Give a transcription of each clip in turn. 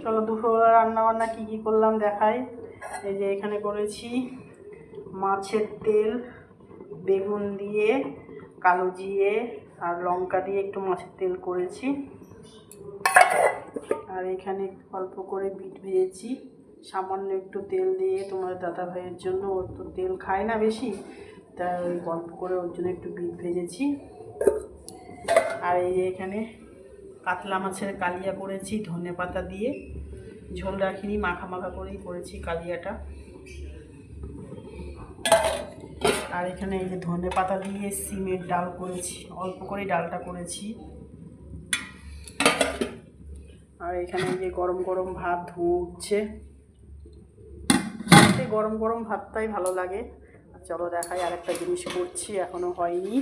চলো দুপুরবেলা রান্নাবান্না কী কী করলাম দেখাই। এই যে এখানে করেছি মাছের তেল, বেগুন দিয়ে, কালো জিরে আর লঙ্কা দিয়ে একটু মাছের তেল করেছি। আর এখানে অল্প করে বিট ভেজেছি সামান্য একটু তেল দিয়ে, তোমার দাদা ভাইয়ের জন্য। ওর তো তেল খায় না বেশি, তাই ওই অল্প করে ওর জন্য একটু বিট ভেজেছি। আর এই যে এখানে কাতলা মাছের কালিয়া করেছি ধনে পাতা দিয়ে, ঝোল রাখিনি, মাখা মাখা করেই করেছি কালিয়াটা। আর এখানে এই যে ধনে পাতা দিয়ে সিমের ডাল করেছি, অল্প করে ডালটা করেছি। আর এখানে এই যে গরম গরম ভাত ধোঁয়া উঠছে, গরম গরম ভাতটাই ভালো লাগে। চলো দেখাই আরেকটা জিনিস করছি, এখনো হয়নি।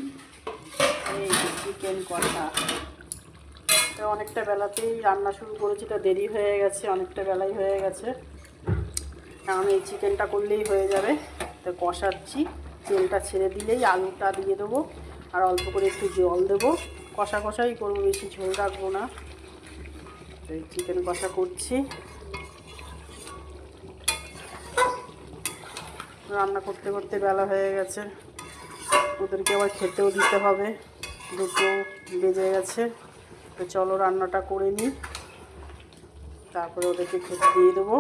এই চিকেন কষা, অনেকটা বেলাতেই রান্না শুরু করেছি, তো দেরি হয়ে গেছে, অনেকটা বেলাই হয়ে গেছে। কারণ এই চিকেনটা করলেই হয়ে যাবে। তো কষাচ্ছি, তেলটা ছেড়ে দিলেই আলুটা দিয়ে দেবো, আর অল্প করে একটু জল দেবো। কষা কষাই করবো, বেশি ঝোল রাখবো না। তো এই চিকেন কষা করছি। রান্না করতে করতে বেলা হয়ে গেছে, ওদেরকে আবার খেতেও দিতে হবে, 2টো বেজে গেছে। তো চলো রান্নাটা করে নিই, তারপরে ওদেরকে খেতে দিয়ে দেবো।